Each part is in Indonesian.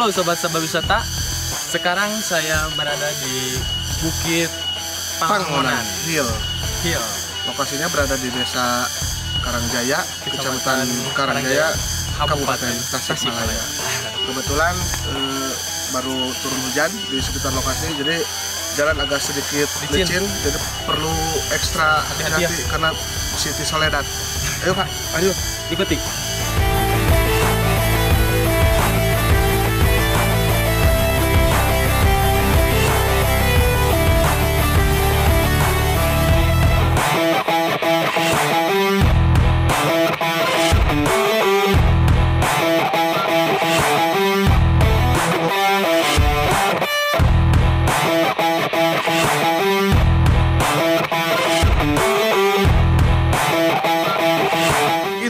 Halo sobat-sobat wisata, sekarang saya berada di Bukit Pangangonan Hill. Lokasinya berada di Desa Karangjaya, Kecamatan Karangjaya, Kabupaten Tasikmalaya. Kebetulan baru turun hujan di sekitar lokasi, jadi jalan agak sedikit licin, jadi perlu ekstra hati-hati karena Siti Soledad. Ayo Pak, ayo ikuti.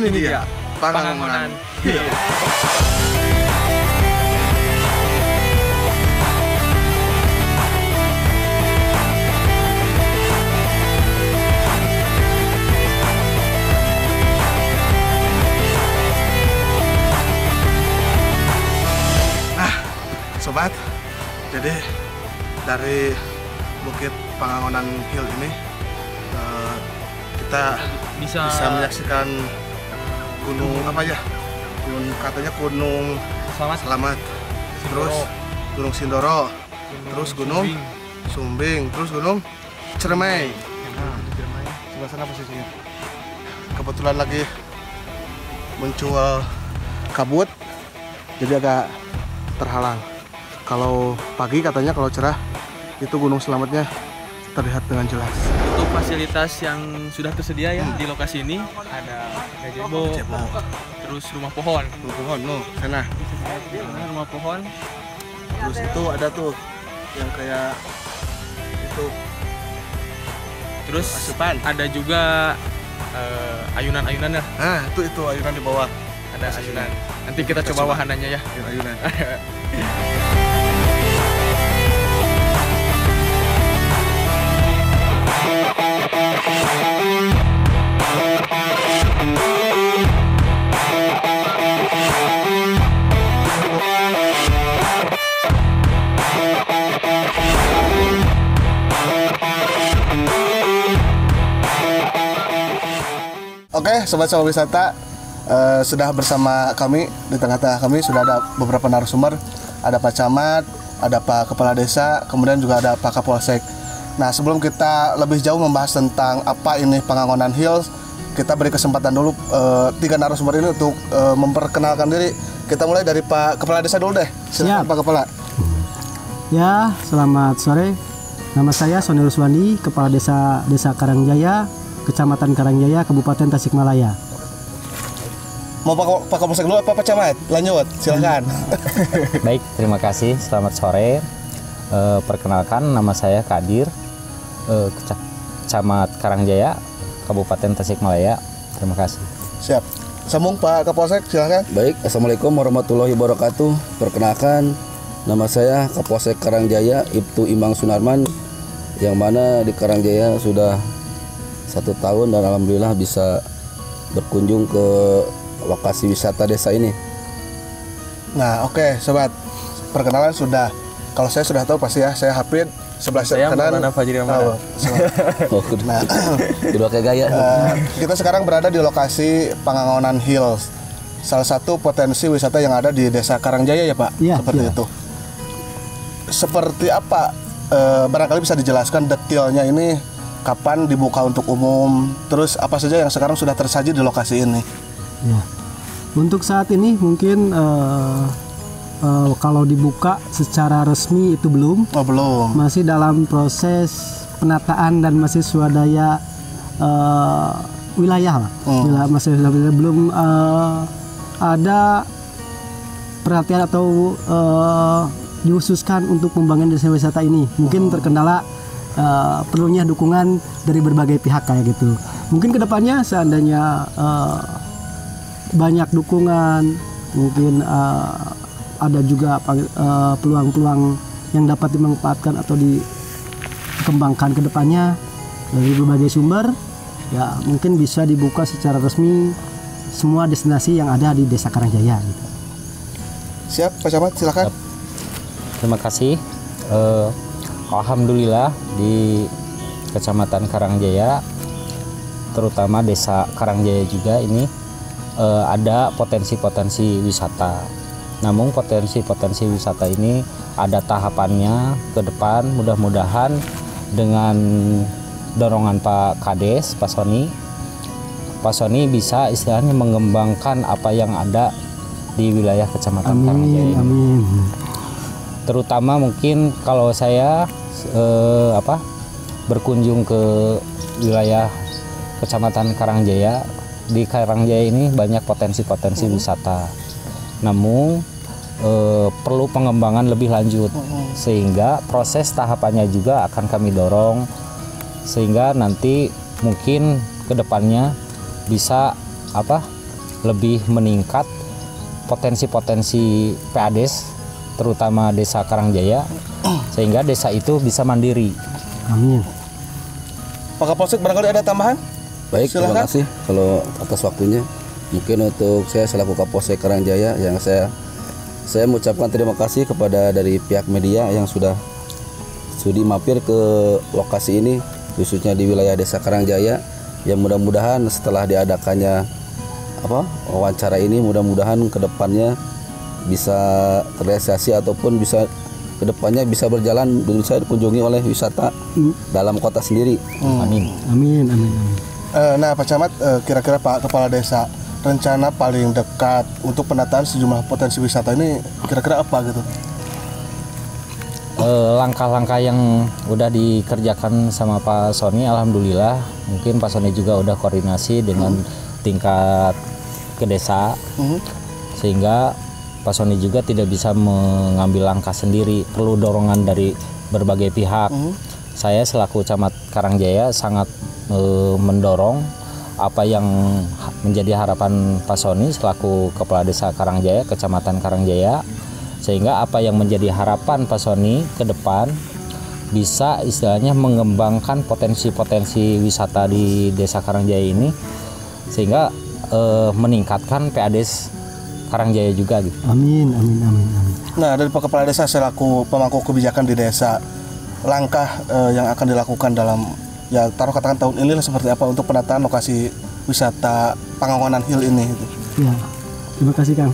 Ini dia Pangangonan Hill. Nah, sobat, jadi dari Bukit Pangangonan Hill ini kita bisa menyaksikan gunung apa ya? Katanya Gunung Selamat. Terus Gunung Sindoro. Terus Gunung Sumbing. Terus Gunung Ciremai. Nah, sebelah sana posisinya. Kebetulan lagi muncul kabut, jadi agak terhalang. Kalau pagi katanya kalau cerah itu Gunung Selamatnya terlihat dengan jelas. Untuk fasilitas yang sudah tersedia ya di lokasi ini ada gazebo, terus rumah pohon. No, sana. Rumah pohon. Terus itu ada tuh yang kayak itu. Terus asupan. Ada juga ayunan-ayunan ya. Nah, itu ayunan di bawah. Ada ayunan. Nanti kita coba wahananya ya. Ayunan. Oke, sobat-sobat wisata, sudah bersama kami di tengah-tengah kami sudah ada beberapa narasumber, ada Pak Camat, ada Pak Kepala Desa, kemudian juga ada Pak Kapolsek. Nah, sebelum kita lebih jauh membahas tentang apa ini Pangangonan Hills, kita beri kesempatan dulu tiga narasumber ini untuk memperkenalkan diri. Kita mulai dari Pak Kepala Desa dulu deh. Silakan Pak Kepala. Ya, selamat sore. Nama saya Sony Ruswandi, Kepala Desa Karangjaya, Kecamatan Karangjaya, Kabupaten Tasikmalaya. Mau Pak Kapolsek dulu apa Pak Camat? Lanjut, silakan. Baik, terima kasih. Selamat sore. Perkenalkan, nama saya Kadir, Camat Karangjaya, Kabupaten Tasikmalaya. Terima kasih. Siap. Sambung Pak Kapolsek, silakan. Baik, Assalamualaikum warahmatullahi wabarakatuh. Perkenalkan, nama saya Kapolsek Karangjaya, Ibtu Imang Sunarman, yang mana di Karangjaya sudah 1 tahun dan alhamdulillah bisa berkunjung ke lokasi wisata desa ini. Nah, oke, sobat. Perkenalan sudah. Kalau saya sudah tahu pasti ya, saya Hafid. Sebelah Saya kanan Fajri Ramadan. Nah, udah kayak gaya. Kita sekarang berada di lokasi Pangangonan Hills. Salah satu potensi wisata yang ada di Desa Karangjaya ya, Pak? Iya, seperti iya. itu. Seperti apa? Barangkali bisa dijelaskan detailnya ini, kapan dibuka untuk umum, terus apa saja yang sekarang sudah tersaji di lokasi ini? Ya. Untuk saat ini mungkin kalau dibuka secara resmi itu belum. Oh, belum. Masih dalam proses penataan dan masih swadaya wilayah lah. Masih belum ada perhatian atau dikhususkan untuk pembangunan desa wisata ini. Mungkin terkendala perlunya dukungan dari berbagai pihak kayak gitu. Mungkin kedepannya seandainya banyak dukungan, mungkin ada juga peluang-peluang yang dapat dimanfaatkan atau dikembangkan kedepannya dari berbagai sumber, ya mungkin bisa dibuka secara resmi semua destinasi yang ada di Desa Karangjaya gitu. Siap Pak Camat, silakan. Terima kasih. Alhamdulillah di Kecamatan Karangjaya, terutama Desa Karangjaya juga ini ada potensi-potensi wisata. Namun potensi-potensi wisata ini ada tahapannya ke depan. Mudah-mudahan dengan dorongan Pak Kades, Pak Sony bisa istilahnya mengembangkan apa yang ada di wilayah Kecamatan Karangjaya ini. Amin. Terutama mungkin kalau saya berkunjung ke wilayah Kecamatan Karangjaya, di Karangjaya ini banyak potensi-potensi wisata. Namun perlu pengembangan lebih lanjut, sehingga proses tahapannya juga akan kami dorong, sehingga nanti mungkin kedepannya bisa lebih meningkat potensi-potensi PADES, terutama Desa Karangjaya, sehingga desa itu bisa mandiri. Amin. Pak Kapolsek barangkali ada tambahan? Baik, terima Silakan. kasih kalau atas waktunya. Mungkin untuk saya selaku Kapolsek Karangjaya yang saya mengucapkan terima kasih kepada dari pihak media yang sudah sudi mampir ke lokasi ini, khususnya di wilayah Desa Karangjaya. Yang mudah-mudahan setelah diadakannya wawancara ini, mudah-mudahan kedepannya bisa terrealisasi ataupun bisa kedepannya bisa berjalan dan bisa dikunjungi oleh wisata dalam kota sendiri. Amin. Amin. Amin. Amin. Nah Pak Camat, kira-kira Pak Kepala Desa, rencana paling dekat untuk penataan sejumlah potensi wisata ini kira-kira apa gitu? Langkah-langkah yang udah dikerjakan sama Pak Sony, alhamdulillah. Mungkin Pak Sony juga udah koordinasi dengan tingkat ke desa, sehingga Pak Sony juga tidak bisa mengambil langkah sendiri, perlu dorongan dari berbagai pihak. Saya selaku Camat Karangjaya sangat mendorong apa yang menjadi harapan Pak Sony selaku Kepala Desa Karangjaya, Kecamatan Karangjaya, sehingga apa yang menjadi harapan Pak Sony ke depan bisa istilahnya mengembangkan potensi-potensi wisata di Desa Karangjaya ini, sehingga meningkatkan PADES Karangjaya juga gitu. Amin. Amin. Amin. Amin. Nah dari Pak Kepala Desa selaku pemangku kebijakan di desa, langkah yang akan dilakukan dalam katakan tahun ini seperti apa untuk penataan lokasi wisata Pangangonan Hill ini gitu. Ya, terima kasih Kang.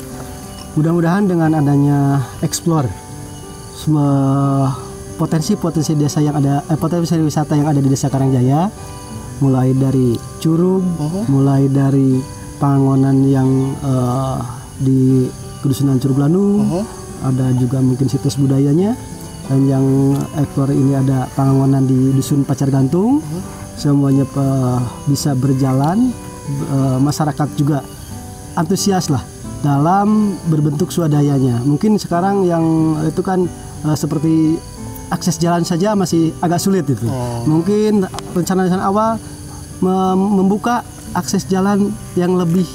Mudah-mudahan dengan adanya explore semua potensi-potensi desa yang ada, potensi wisata yang ada di Desa Karangjaya, mulai dari Curug, mulai dari Pangangonan yang di Kedusunan Curug Lanu, ada juga mungkin situs budayanya, dan yang ekor ini ada Pangangonan di Dusun Pacar Gantung. Semuanya bisa berjalan, masyarakat juga antusias lah dalam berbentuk swadayanya. Mungkin sekarang yang itu kan seperti akses jalan saja masih agak sulit itu. Mungkin rencana awal membuka akses jalan yang lebih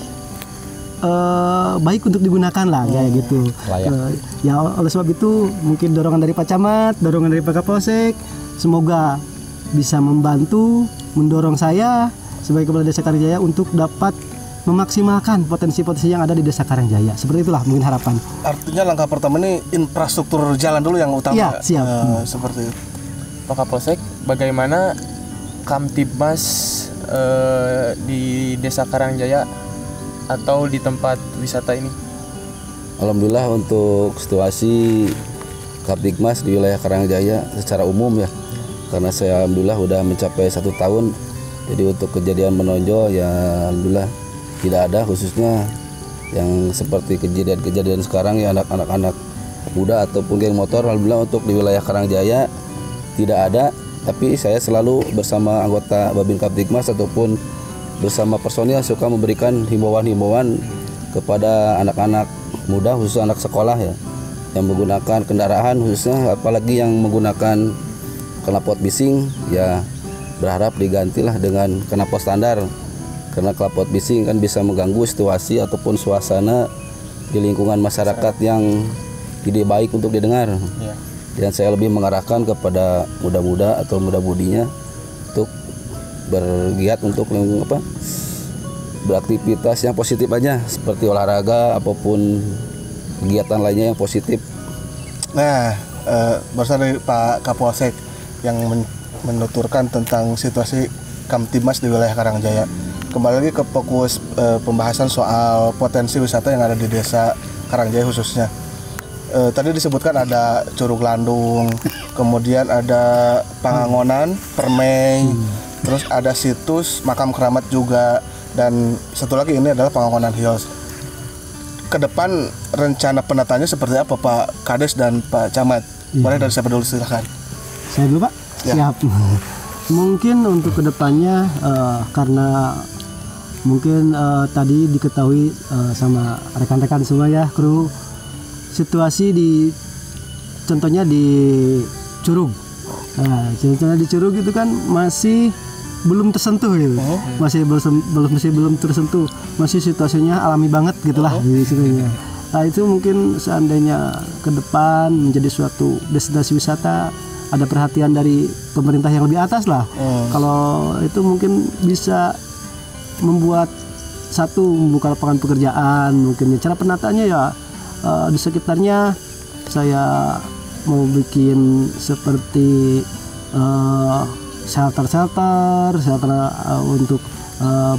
baik untuk digunakan lah, kayak gitu. Ya oleh sebab itu mungkin dorongan dari Pak Camat, dorongan dari Pak Kapolsek, semoga bisa membantu mendorong saya sebagai Kepala Desa Karangjaya untuk dapat memaksimalkan potensi-potensi yang ada di Desa Karangjaya. Seperti itulah mungkin harapan. Artinya langkah pertama ini infrastruktur jalan dulu yang utama. Iya, siap. Seperti itu. Pak Kapolsek, bagaimana Kamtibmas di Desa Karangjaya atau di tempat wisata ini? Alhamdulillah untuk situasi Kamtibmas di wilayah Karangjaya secara umum ya, karena saya alhamdulillah udah mencapai 1 tahun, jadi untuk kejadian menonjol ya alhamdulillah tidak ada, khususnya yang seperti kejadian-kejadian sekarang ya anak-anak muda ataupun geng motor. Alhamdulillah untuk di wilayah Karangjaya tidak ada, tapi saya selalu bersama anggota Babin Kamtibmas ataupun bersama personil suka memberikan himbauan-himbauan kepada anak-anak muda, khususnya anak sekolah ya, yang menggunakan kendaraan, khususnya apalagi yang menggunakan knalpot bising ya, berharap digantilah dengan knalpot standar, karena knalpot bising kan bisa mengganggu situasi ataupun suasana di lingkungan masyarakat yang tidak baik untuk didengar. Dan saya lebih mengarahkan kepada muda-muda atau muda-mudinya untuk bergiat untuk beraktivitas yang positif aja, seperti olahraga apapun kegiatan lainnya yang positif. Nah, barusan dari Pak Kapolsek yang menuturkan tentang situasi Kamtibmas di wilayah Karangjaya. Kembali lagi ke fokus pembahasan soal potensi wisata yang ada di desa Karangjaya khususnya. Tadi disebutkan ada Curug Landung, kemudian ada Pangangonan, Permai, terus ada situs Makam Keramat juga, dan satu lagi ini adalah Pangangonan Hills. Ke depan rencana penataannya seperti apa Pak Kades dan Pak Camat? Boleh dari siapa dulu, silakan. Saya dulu Pak. Ya. Siap. Mungkin untuk kedepannya karena mungkin tadi diketahui sama rekan-rekan semua ya kru, situasi contohnya di Curug. Nah, contohnya di Curug itu kan masih belum tersentuh gitu. Masih belum tersentuh. Masih situasinya alami banget gitulah di situnya. Nah, itu mungkin seandainya ke depan menjadi suatu destinasi wisata, ada perhatian dari pemerintah yang lebih atas lah. Kalau itu mungkin bisa membuat membuka lapangan pekerjaan, mungkin cara penataannya ya di sekitarnya saya mau bikin seperti shelter untuk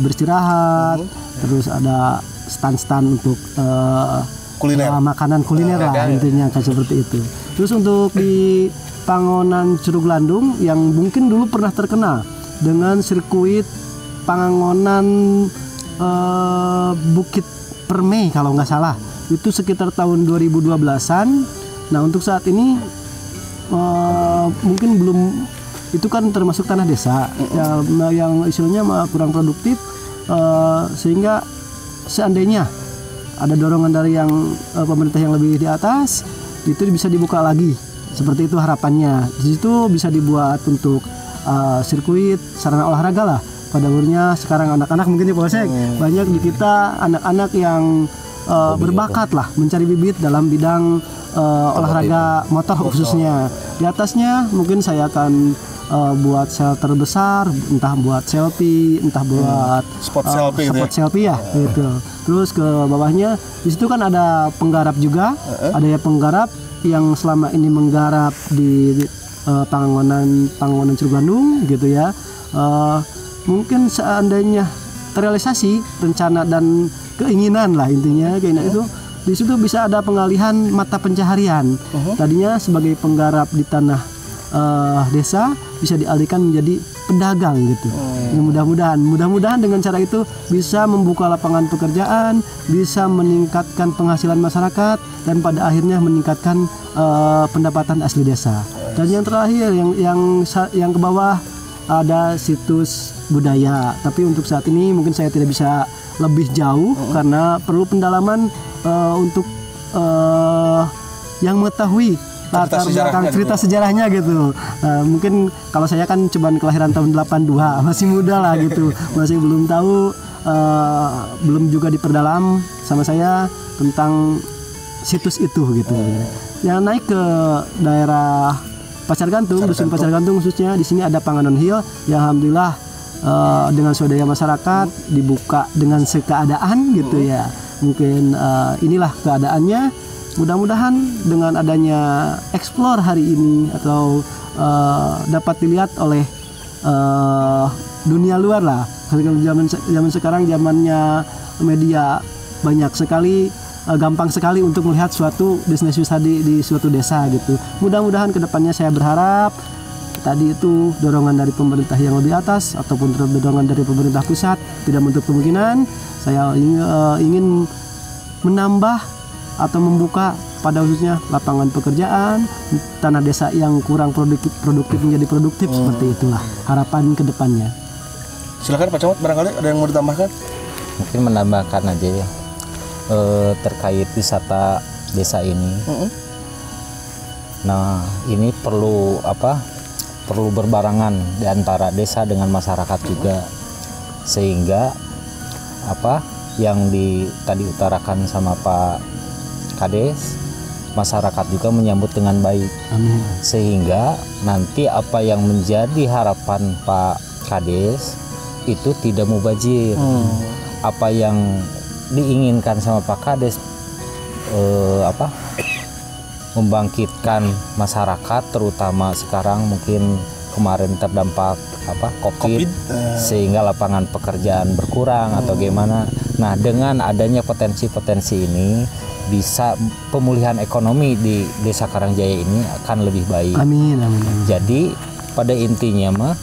beristirahat, terus ada stand untuk Kuliner. Makanan kuliner lah intinya kayak seperti itu. Terus untuk di Pangangonan Curug Landung yang mungkin dulu pernah terkenal dengan sirkuit Pangangonan Bukit Permai kalau nggak salah, itu sekitar tahun 2012-an. Nah untuk saat ini mungkin belum, itu kan termasuk tanah desa yang istilahnya kurang produktif, sehingga seandainya ada dorongan dari yang pemerintah yang lebih di atas, itu bisa dibuka lagi seperti itu harapannya. Di situ bisa dibuat untuk sirkuit sarana olahraga lah. Pada umurnya sekarang anak-anak mungkin di Polsek banyak di kita anak-anak yang berbakat lah mencari bibit dalam bidang olahraga motor khususnya. Di atasnya mungkin saya akan buat shelter besar, entah buat selfie, entah buat spot selfie ya gitu. Terus ke bawahnya di situ kan ada penggarap juga, ada ya penggarap yang selama ini menggarap di Pangangonan Curug Landung gitu ya. Mungkin seandainya terrealisasi rencana dan keinginan lah, intinya keinginan itu, di situ bisa ada pengalihan mata pencaharian. Tadinya sebagai penggarap di tanah desa bisa dialihkan menjadi pedagang gitu. Mudah-mudahan dengan cara itu bisa membuka lapangan pekerjaan, bisa meningkatkan penghasilan masyarakat, dan pada akhirnya meningkatkan pendapatan asli desa. Dan yang terakhir yang ke bawah ada situs budaya, tapi untuk saat ini mungkin saya tidak bisa lebih jauh karena perlu pendalaman untuk yang mengetahui latar belakang cerita sejarahnya gitu. Mungkin kalau saya kan cuma kelahiran tahun 82, masih muda lah gitu, masih belum tahu, belum juga diperdalam sama saya tentang situs itu gitu. Yang naik ke daerah Pacar Gantung, dusun Pacar Gantung khususnya, di sini ada Pangangonan Hill yang alhamdulillah dengan swadaya masyarakat dibuka dengan sekeadaan gitu ya. Mungkin inilah keadaannya. Mudah-mudahan dengan adanya explore hari ini atau dapat dilihat oleh dunia luar lah. Zaman sekarang zamannya media banyak sekali, gampang sekali untuk melihat suatu destinasi wisata di suatu desa gitu. Mudah-mudahan kedepannya saya berharap tadi itu dorongan dari pemerintah yang lebih atas ataupun dorongan dari pemerintah pusat tidak menutup kemungkinan saya ingin menambah atau membuka pada khususnya lapangan pekerjaan, tanah desa yang kurang produktif menjadi produktif. Seperti itulah harapan kedepannya. Silakan Pak Camat, barangkali ada yang mau ditambahkan? Mungkin menambahkan aja ya terkait wisata desa ini. Nah ini perlu berbarengan di antara desa dengan masyarakat juga, sehingga yang tadi utarakan sama Pak Kades, masyarakat juga menyambut dengan baik. Amin. Sehingga nanti apa yang menjadi harapan Pak Kades itu tidak mubazir. Apa yang diinginkan sama Pak Kades apa membangkitkan masyarakat, terutama sekarang mungkin kemarin terdampak COVID, sehingga lapangan pekerjaan berkurang atau gimana. Nah, dengan adanya potensi-potensi ini bisa pemulihan ekonomi di Desa Karangjaya ini akan lebih baik. Amin, amin, amin. Jadi pada intinya mah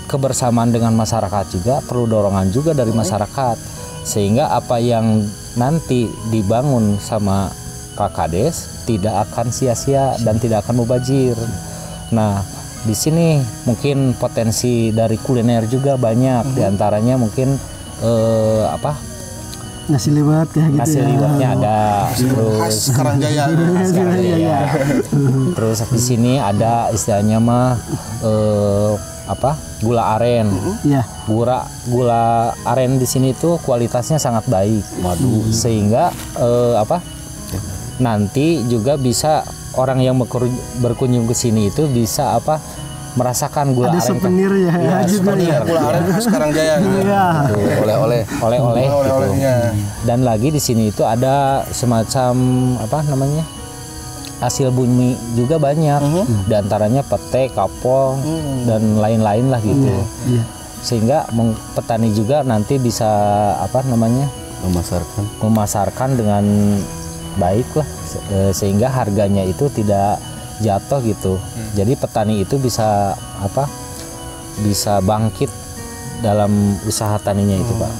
kebersamaan dengan masyarakat juga perlu dorongan juga dari masyarakat, sehingga apa yang nanti dibangun sama Pak Kades tidak akan sia-sia dan tidak akan mubazir. Nah, di sini mungkin potensi dari kuliner juga banyak, diantaranya mungkin nasi liwet kayak gitu. Nasi liwetnya ada, Khas Karangjaya. Terus di sini ada istilahnya mah gula aren. Iya. Gula aren di sini tuh kualitasnya sangat baik, sehingga nanti juga bisa orang yang berkunjung ke sini itu bisa merasakan gula Ada aren. souvenir ya, Iya, juga souvenir. ya. Gula aren khas Karangjaya. Iya. Oleh-oleh. Oleh-oleh gitu. Oleh-olehnya. Dan lagi di sini itu ada semacam hasil bumi juga banyak, diantaranya pete, kapong, dan lain-lain lah gitu. Iya. Sehingga petani juga nanti bisa memasarkan dengan baik lah, sehingga harganya itu tidak jatuh gitu. Jadi petani itu bisa bisa bangkit dalam usaha taninya itu, Pak.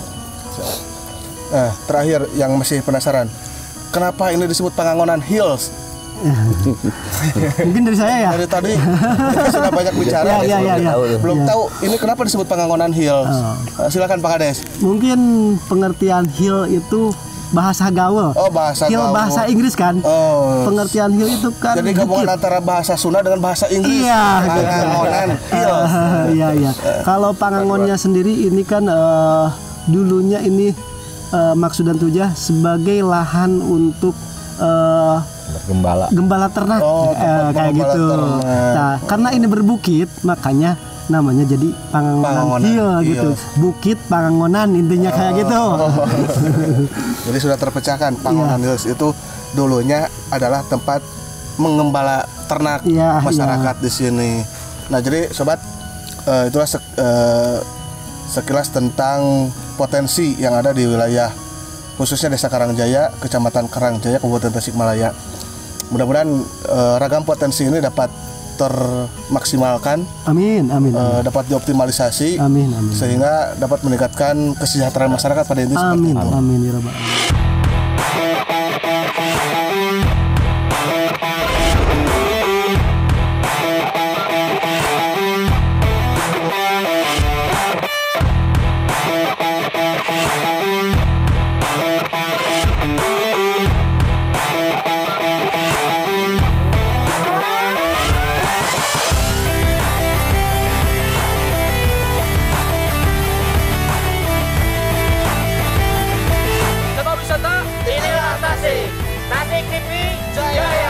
Nah, terakhir yang masih penasaran, kenapa ini disebut Pangangonan Hills? Mungkin dari saya ya. Dari tadi kita sudah banyak bicara, Ya. belum tahu ini kenapa disebut Pangangonan Hills. Silakan Pak Kades. Mungkin pengertian hill itu bahasa gaul. Oh, bahasa Hill gaul. bahasa Inggris kan. Oh. Pengertian hill itu kan Jadi gabungan bukit. antara bahasa Sunda dengan bahasa Inggris. Iya, Pangangonan Hills. Iya. Kalau Pangangonnya sendiri ini kan dulunya ini maksud dan tujuan sebagai lahan untuk gembala ternak, Oh, tempat kayak menggembala gitu. ternak. Nah, karena ini berbukit, makanya namanya jadi Pangangonan Hill gitu. Bukit Pangangonan intinya kayak gitu. Jadi sudah terpecahkan Pangangonan Hills itu dulunya adalah tempat mengembala ternak masyarakat di sini. Nah, jadi sobat, itulah sekilas tentang potensi yang ada di wilayah khususnya Desa Karangjaya, Kecamatan Karangjaya, Kabupaten Tasikmalaya. Mudah-mudahan ragam potensi ini dapat termaksimalkan, Amin. dapat dioptimalisasi, Amin. sehingga dapat meningkatkan kesejahteraan masyarakat pada intinya seperti itu. Amin ya Rabbal. Tempat wisata, inilah Tasik. Tasik TV Jaya.